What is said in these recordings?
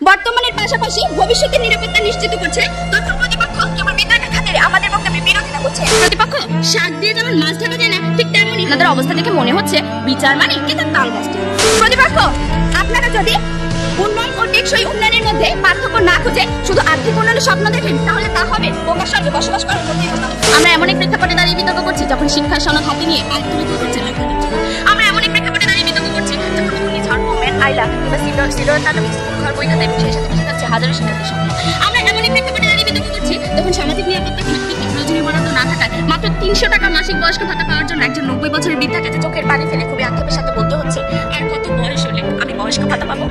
বর্তমানের পাশাপাশি ভবিষ্যতের নিরাপত্তা নিশ্চিত করছে, তখন প্রতিপক্ষ কেবল বিতর্কের খাতিরে আমাদের বক্তব্যের বিরোধিতা করছে। প্রতিপক্ষ শাক দিয়ে যেমন মাছ ঢাকা যায় না, ঠিক তেমনই আপনাদের অবস্থা দেখে মনে হচ্ছে বিচার মানে এটা তাল গাছটি। প্রতিপক্ষ আপনারা যদি উন্নয়ন ও টেকসই উন্নয়নের মধ্যে পার্থক্য না খুঁজে শুধু আর্থিক উন্নয়নের স্বপ্ন দেখেন, তাহলে তা হবে বোকার সঙ্গে বসবাস করার মধ্যে। আমরা এমন এক প্রেক্ষাপটে দাঁড়িয়ে বিতর্ক করছি যখন শিক্ষার সনদ হাতে নিয়ে পায়ে তুলে ধরছে। আমরা এমন এক প্রেক্ষাপটে দাঁড়িয়ে বিতর্ক করছি যখন ঘূর্ণিঝড় মোমেন আইলা কিংবা সিডোর তাণ্ডব ঘর বই খাতে এবং সেই সাথে মিশে যাচ্ছে হাজারো শিক্ষার্থীর স্বপ্ন। আমরা এমন এক প্রেক্ষাপটে দাঁড়িয়ে বিতর্ক করছি যখন সামাজিক নিরাপত্তা ভিত্তিতে প্রয়োজনীয় বরাদ্দ না থাকায় মাত্র 300 টাকা মাসিক বয়স্ক ভাতা পাওয়ার জন্য একজন 90 বছরের বৃদ্ধাকে চোখের পানি ফেলে খুবই আক্ষেপের সাথে বলতে হচ্ছে আর কত বয়স হলে আমি বয়স্ক ভাতা পাবো।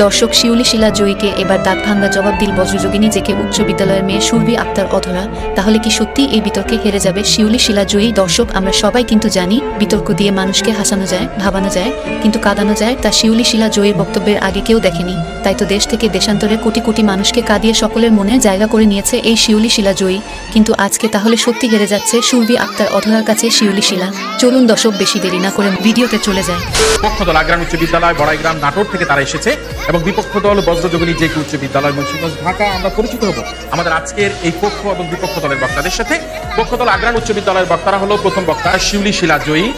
দর্শক, শিউলি শিলা জয়ীকে এবার দাঁত ভাঙ্গা জবাব দিল বজ্রযোগিনী জেকে উচ্চ বিদ্যালয়ের মেয়ে সুরভি আক্তার অধরা। তাহলে কি সত্যি এই বিতর্কে হেরে যাবে শিউলি শিলা জয়ী? দর্শক, আমরা সবাই কিন্তু জানি বিতর্ক দিয়ে মানুষকে হাসানো যায়, ভাবানো যায়, কিন্তু কাঁদানো যায় তা শিউলি শিলা জয়ীর বক্তব্যের আগে কেউ দেখেনি। তাই তো দেশ থেকে দেশান্তরে কোটি কোটি মানুষকে কাঁদিয়ে সকলের মনে জায়গা করে নিয়েছে এই শিউলি শিলা জয়ী। কিন্তু আজকে তাহলে সত্যি হেরে যাচ্ছে সুরভি আক্তার অধরার কাছে শিউলি শিলা। চলুন দর্শক, বেশি দেরি না করে ভিডিওতে চলে যায়। পক্ষ দল আগ্রাম উচ্চ বিদ্যালয় বড়াইগ্রাম নাটোর থেকে তারা এসেছে এবং বিপক্ষ দল বজ্রযোগিনী জেকে উচ্চ বিদ্যালয় মুন্সিগঞ্জ ঢাকা। আমরা পরিচিত হব আমাদের আজকের এই পক্ষ এবং বিপক্ষ দলের বক্তাদের সাথে। পক্ষ দল আগ্রাম উচ্চ বিদ্যালয়ের বক্তারা হলো প্রথম বক্তা শিউলি শিলা জয়ী।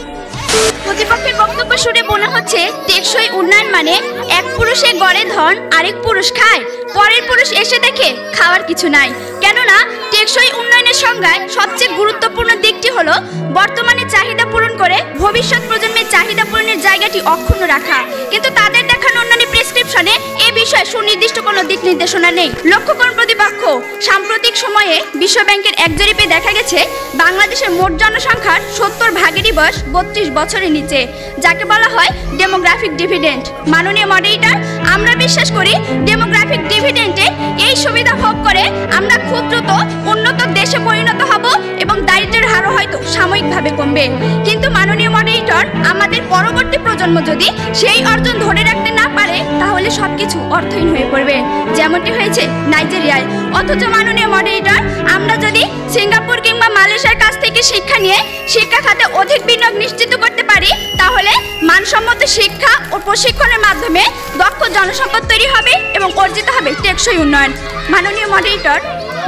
প্রতিপক্ষের বক্তব্য শুনে মনে হচ্ছে টেকসই উন্নয়ন মানে এক পুরুষে গড়ে ধন আরেক পুরুষ খায়, পরের পুরুষ এসে দেখে খাওয়ার কিছু নাই। কেননা টেকসই উন্নয়নের সংজ্ঞায় সবচেয়ে গুরুত্বপূর্ণ দিকটি হলো বর্তমানে চাহিদা পূরণ করে ভবিষ্যৎ প্রজন্মের চাহিদা পূরণের জায়গাটি অক্ষুণ্ণ রাখা। কিন্তু তাদের দেখানো অন্যান্য প্রেসক্রিপশনে এ বিষয়ে সুনির্দিষ্ট কোনো দিক নির্দেশনা নেই। লক্ষ্য করুন প্রতিপক্ষ, সাম্প্রতিক সময়ে বিশ্ব ব্যাংকের এক জরিপে দেখা গেছে বাংলাদেশের মোট জনসংখ্যার 70 ভাগেরই বয়স 32 বছরের নিচে, যাকে বলা হয় ডেমোগ্রাফিক ডিভিডেন্ড। মাননীয় মডারেটর, আমরা বিশ্বাস করি ডেমোগ্রাফিক ডিভিডেন্ডে এই সুবিধা ভোগ করে আমরা খুব দ্রুত উন্নত দেশে পরিণত হব এবং দারিদ্র্যের হারও হয়তো সাময়িকভাবে কমবে। কিন্তু মাননীয় মডারেটর, আমাদের পরবর্তী প্রজন্ম যদি সেই অর্জন ধরে রাখতে না পারে তাহলে সবকিছু অর্থহীন হয়ে পড়বে, যেমনটি হয়েছে নাইজেরিয়ায়। অথচ মাননীয় মডারেটর, আমরা যদি সিঙ্গাপুর কিংবা মালয়েশিয়ার কাছ থেকে শিক্ষা নিয়ে শিক্ষা খাতে অধিক বিনিয়োগ নিশ্চিত করতে পারি, তাহলে মানসম্মত শিক্ষা ও প্রশিক্ষণের মাধ্যমে দক্ষ জনসম্পদ তৈরি হবে এবং অর্জিত হবে টেকসই উন্নয়ন। মাননীয় মডারেটর,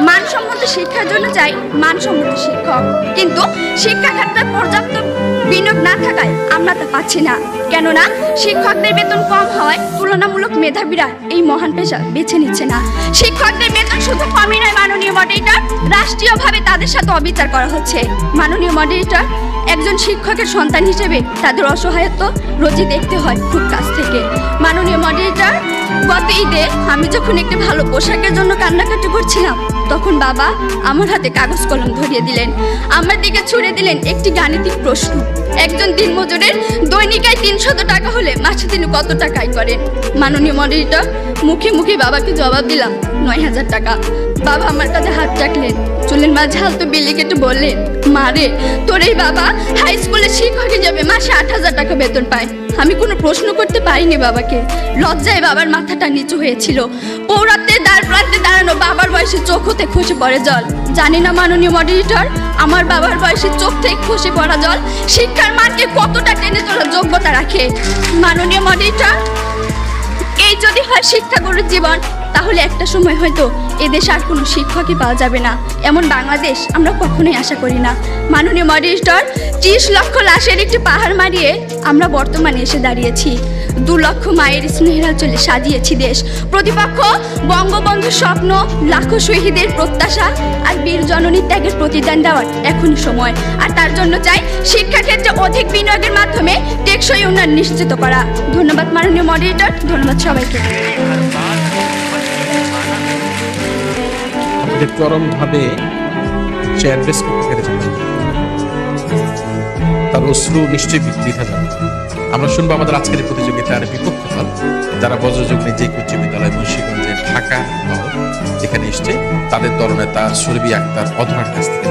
মানসম্মত শিক্ষার জন্য চাই মানসম্মত শিক্ষক, কিন্তু শিক্ষা খাতে পর্যাপ্ত বিনিয়োগ না থাকায় আমরা তা পাচ্ছি না। কেননা শিক্ষকদের বেতন কম হওয়ায় তুলনামূলক মেধাবীরা এই মহান পেশা বেছে নিচ্ছে না। শিক্ষকদের বেতন শুধু কমই নয় মাননীয় মডারেটর, রাষ্ট্রীয়ভাবে তাদের সাথে অবিচার করা হচ্ছে। মাননীয় মডারেটর, একজন শিক্ষকের সন্তান হিসেবে তাদের অসহায়ত্ব রোজই দেখতে হয় খুব কাছ থেকে। মাননীয় মডারেটর, গত ঈদে আমি যখন একটি ভালো পোশাকের জন্য কান্নাকাটি করছিলাম, তখন বাবা আমার হাতে কাগজ কলম ধরিয়ে দিলেন, আমার দিকে ছুড়ে দিলেন একটি গাণিতিক প্রশ্ন। একজন দিনমজুরের দৈনিক আয় 300 টাকা হলে মাসে তিনি কত টাকা আয় করেন? মাননীয় মডারেটর, মুখে মুখে বাবাকে জবাব দিলাম 9000 টাকা। বাবা আমার কাছে হাত রাখলেন, চুলের মাঝে হালতো বিলি কেটে বললেন, মা রে, তোর এই বাবা হাই স্কুলের শিক্ষক হিসেবে মাসে 8000 টাকা বেতন পায়। আমি কোনো প্রশ্ন করতে পারিনি বাবাকে, লজ্জায় বাবার মাথাটা নিচু হয়েছিল। পৌরাত্বের দ্বার প্রান্তে দাঁড়ানো বাবার বয়সে চোখ হতে খসে পড়ে জল। জানি না মাননীয় মডারেটর, আমার বাবার বয়সে চোখ থেকে খসে পড়া জল শিক্ষার মানকে কতটা টেনে তোলার যোগ্যতা রাখে। মাননীয় মডারেটর, এই যদি হয় শিক্ষাগুরুর জীবন, তাহলে একটা সময় হয়তো এদেশে আর কোনো শিক্ষকই পাওয়া যাবে না। এমন বাংলাদেশ আমরা কখনোই আশা করি না। মাননীয় মডারেটর, 30 লক্ষ লাশের একটি পাহাড় মারিয়ে আমরা বর্তমানে এসে দাঁড়িয়েছি। 2 লক্ষ মায়ের স্নেহের আঁচলে সাজিয়েছি দেশ। প্রতিপক্ষ, বঙ্গবন্ধুর স্বপ্ন, লাখো শহীদের প্রত্যাশা আর বীর জননীর ত্যাগের প্রতিদান দেওয়ার এখনই সময়। আর তার জন্য চাই শিক্ষাক্ষেত্রে অধিক বিনিয়োগের মাধ্যমে টেকসই উন্নয়ন নিশ্চিত করা। ধন্যবাদ মাননীয় মডারেটর, ধন্যবাদ সবাইকে। চরমভাবে সে অ্যাড্রেস করতে পেরেছেন, তার অশ্রু নিশ্চয়ই বৃথা যাবে। আমরা শুনবো আমাদের আজকের প্রতিযোগিতার বিপক্ষ দল, যারা বজ্রযোগিনী জেকে উচ্চ বিদ্যালয় মুন্সিগঞ্জের ঢাকা দল যেখানে এসছে, তাদের দলনেতা সুরভি আক্তার অধরার কাছ থেকে।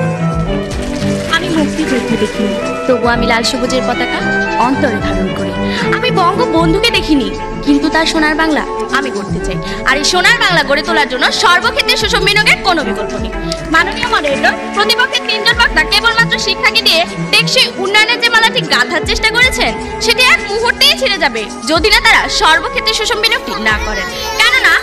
আমি মুক্তিযুদ্ধ দেখিনি, তবু আমি লাল সবুজের পতাকা অন্তরে ধারণ করি। আমি বঙ্গবন্ধুকে দেখিনি, কিন্তু তার সোনার বাংলা আমি গড়তে চাই। আর এই সোনার বাংলা গড়ে তোলার জন্য সর্বক্ষেত্রে সুষম বিনিয়োগের কোনো বিকল্প নেই। মাননীয় মডারেটর, প্রতিপক্ষের 3 জন বক্তা কেবলমাত্র শিক্ষাকে দিয়ে টেকসই উন্নয়নের যে মালাটি গাঁথার চেষ্টা করেছেন, সেটি এক মুহূর্তেই ছিঁড়ে যাবে যদি না তারা সর্বক্ষেত্রে সুষম বিনিয়োগটি না করেন। কেননা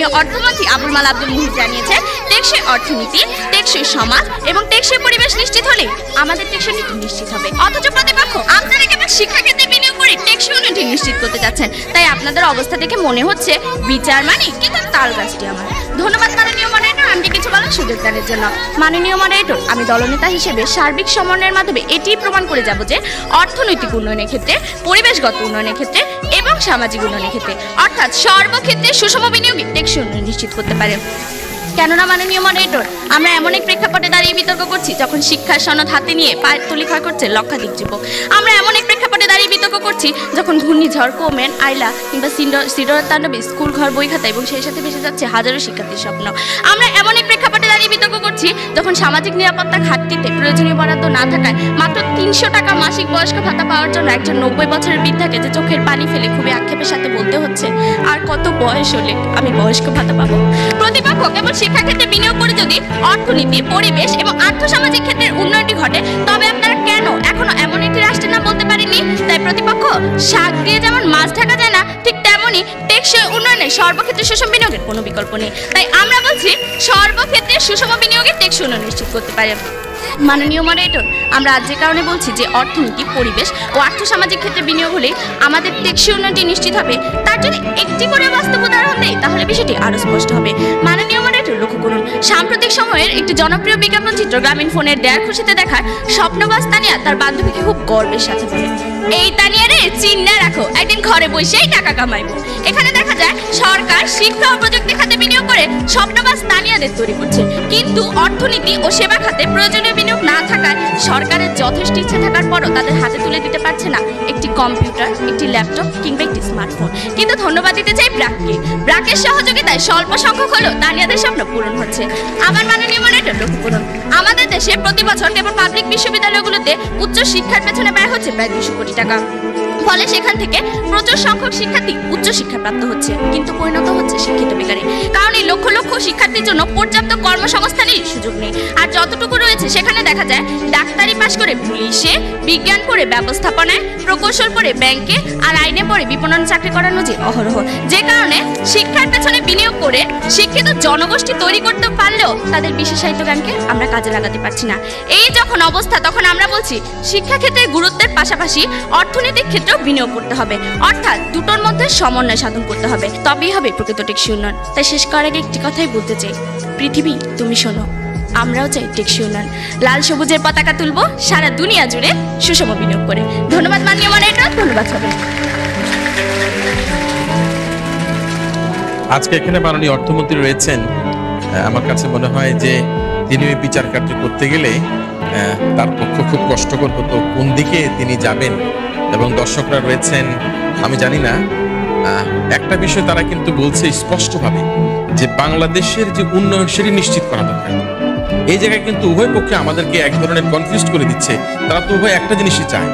মাননীয় অর্থমন্ত্রী আবুল মাল আব্দুল মুহিত জানিয়েছে, টেকসই অর্থনীতি, টেকসই সমাজ এবং টেকসই পরিবেশ নিশ্চিত হলে আমাদের টেকসই নীতি নিশ্চিত হবে। অথচ প্রতিপক্ষ আপনারা কেবল শিক্ষাক্ষেত্রে বিনিয়োগ করে টেকসই উন্নয়ন নিশ্চিত করতে যাচ্ছেন। তাই আপনাদের অবস্থা দেখে মনে হচ্ছে বিচার মানে কিন্তু তাল গাছটি আমার। ধন্যবাদ মাননীয় মডারেটর আমাকে কিছু বলার সুযোগ দেওয়ার জন্য। মাননীয় মডারেটর, আমি দলনেতা হিসেবে সার্বিক সমন্বয়ের মাধ্যমে এটি প্রমাণ করে যাব যে অর্থনৈতিক উন্নয়নের ক্ষেত্রে, পরিবেশগত উন্নয়নের ক্ষেত্রে এবং সামাজিক উন্নয়নের ক্ষেত্রে অর্থাৎ সর্বক্ষেত্রে সুষম বিনিয়োগে টেকসই উন্নয়ন নিশ্চিত করতে পারে। কেননা মাননীয় মডারেটর, আমরা এমন এক প্রেক্ষাপটে দাঁড়িয়ে বিতর্ক করছি যখন শিক্ষার সনদ হাতে নিয়ে পায়ের তলি ক্ষয় করছে লক্ষাধিক যুবক। আমরা এমন এক প্রেক্ষাপটে দাঁড়িয়ে বিতর্ক করছি যখন ঘূর্ণিঝড় কোমেন, আইলা কিংবা সিডরের তাণ্ডবে স্কুল ঘর বই খাতা এবং সেই সাথে ভেসে যাচ্ছে হাজারো শিক্ষার্থীর স্বপ্ন। আমরা এমন এক প্রেক্ষাপটে দাঁড়িয়ে বিতর্ক করছি যখন সামাজিক নিরাপত্তা ঘাটতিতে প্রয়োজনীয় বরাদ্দ না থাকায় মাত্র 300 টাকা মাসিক বয়স্ক ভাতা পাওয়ার জন্য একজন 90 বছরের বৃদ্ধাকে যে চোখের পানি ফেলে খুবই আক্ষেপের সাথে বলতে হচ্ছে, আর কত বয়স হলে আমি বয়স্ক ভাতা পাবো। প্রতিপক্ষ কেবল শিক্ষাক্ষেত্রে বিনিয়োগ করে যদি অর্থনীতি, পরিবেশ এবং আর্থসামাজিক ক্ষেত্রের উন্নয়নটি ঘটে, তবে আপনারা কেন এখনো এমন একটি রাষ্ট্রের নাম বলতে পারেননি? তাই প্রতিপক্ষ, শাক দিয়ে যেমন মাছ ঢাকা যায় না, ঠিক তেমনই টেকসই উন্নয়নে সর্বক্ষেত্রে সুষম বিনিয়োগের কোনো বিকল্প নেই। তাই আমরা বলছি সর্বক্ষেত্রে সুষম বিনিয়োগে টেকসই উন্নয়ন নিশ্চিত করতে পারে। মাননীয় মডারেটর, আমরা আজ যে কারণে বলছি যে অর্থনীতি, পরিবেশ ও আর্থসামাজিক ক্ষেত্রে বিনিয়োগ হলে আমাদের টেকসই উন্নয়নটি নিশ্চিত হবে, তার যদি একটি করে বাস্তব উদাহরণ দেয় তাহলে বিষয়টি আরও স্পষ্ট হবে। মাননীয় মডারেটর, লক্ষ্য করুন, সাম্প্রতিক সময়ের একটি জনপ্রিয় বিজ্ঞাপন চিত্র গ্রামীণ ফোনের দেয়ার খুশিতে দেখার স্বপ্নবাস তানিয়া তার বান্ধবীকে খুব গর্বের সাথে বলে, এই তানিয়া রে, চিন্তা রাখো, একদিন ঘরে বসেই টাকা কামাইবো। এখানে দেখা যায় সরকার শিক্ষা ও প্রযুক্তি খাতে বিনিয়োগ করে স্বপ্নবাস তানিয়াদের তৈরি করছে, কিন্তু অর্থনীতি ও সেবা খাতে প্রয়োজনীয় বিনিয়োগ না থাকায় সরকারের যথেষ্ট ইচ্ছা থাকার পরও তাদের হাতে তুলে দিতে পারছে না একটি কম্পিউটার, একটি ল্যাপটপ কিংবা একটি স্মার্টফোন। কিন্তু ধন্যবাদ দিতে চাই ব্র্যাককে। ব্র্যাকের সহযোগিতায় স্বল্প সংখ্যক হলেও তানিয়াদের স্বপ্ন পূরণ হচ্ছে। আমার মাননীয় মডারেটর, লক্ষ্য করুন, আমাদের দেশে প্রতি বছর কেবল পাবলিক বিশ্ববিদ্যালয়গুলোতে উচ্চ শিক্ষার পেছনে ব্যয় হচ্ছে প্রায় 200 কোটি টাকা। ফলে সেখান থেকে প্রচুর সংখ্যক শিক্ষার্থী উচ্চ শিক্ষা প্রাপ্ত হচ্ছে, কিন্তু পরিণত হচ্ছে শিক্ষিত বেকারে। কারণ এই লক্ষ লক্ষ শিক্ষার্থীর জন্য পর্যাপ্ত কর্মসংস্থানের সুযোগ নেই। আর যতটুকু রয়েছে সেখানে দেখা যায় ডাক্তারি পাশ করে পুলিশে, বিজ্ঞান পড়ে ব্যবস্থাপনায়, প্রকৌশল পড়ে ব্যাংকে আর আইনে পড়ে বিপণন চাকরি করানো যে অহরহ। যে কারণে শিক্ষার পেছনে বিনিয়োগ করে শিক্ষিত জনগোষ্ঠী তৈরি করতে পারলেও তাদের বিশেষায়িত জ্ঞানকে আমরা কাজে লাগাতে পারছি না। এই যখন অবস্থা, তখন আমরা বলছি শিক্ষাক্ষেত্রের গুরুত্বের পাশাপাশি অর্থনৈতিক ক্ষেত্রেও বিনিয়োগ করতে হবে, অর্থাৎ দুটোর মধ্যে সমন্বয় সাধন করতে হবে, তবেই হবে প্রকৃত টেকসই উন্নয়ন। তাই শেষ করার আগে একটি কথাই বলতে চাই, পৃথিবী তুমি শোনো, আমরাও চাই টেকসই উন্নয়ন। লাল সবুজের পতাকা তুলবো সারা দুনিয়া জুড়ে সুষম বিনিয়োগ করে। ধন্যবাদ মাননীয় মডারেটর, ধন্যবাদ সবাই। আজকে এখানে মাননীয় অর্থমন্ত্রী রয়েছেন। আমার কাছে মনে হয় যে তিনি ওই বিচার কার্য করতে গেলে তার পক্ষ খুব কষ্টকর হতো, কোন দিকে তিনি যাবেন। এবং দর্শকরা রয়েছেন, আমি জানি না, একটা বিষয় তারা কিন্তু বলছে স্পষ্টভাবে যে বাংলাদেশের যে উন্নয়ন সেটি নিশ্চিত করা দরকার। এই জায়গায় কিন্তু উভয় পক্ষে আমাদেরকে এক ধরনের কনফিউজ করে দিচ্ছে। তারা তো উভয় একটা জিনিসই চায়।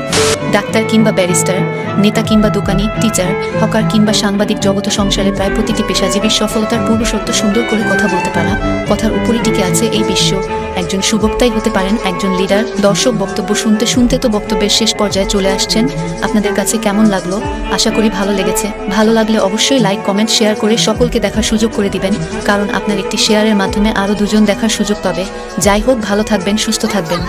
ডাক্তার কিংবা ব্যারিস্টার, নেতা কিংবা দোকানি, টিচার, হকার কিংবা সাংবাদিক জগৎ সংসারে প্রায় প্রতিটি পেশাজীবীর সফলতার পূর্বশর্ত সুন্দর করে কথা বলতে পারা। কথার উপরই টিকে আছে এই বিশ্ব। একজন সুবক্তাই হতে পারেন একজন লিডার। দর্শক বক্তব্য শুনতে শুনতে তো বক্তব্যের শেষ পর্যায়ে চলে আসছেন। আপনাদের কাছে কেমন লাগলো? আশা করি ভালো লেগেছে। ভালো লাগলে অবশ্যই লাইক, কমেন্ট, শেয়ার করে সকলকে দেখার সুযোগ করে দিবেন, কারণ আপনার একটি শেয়ারের মাধ্যমে আরও দুজন দেখার সুযোগ পাবে। যাই হোক, ভালো থাকবেন, সুস্থ থাকবেন।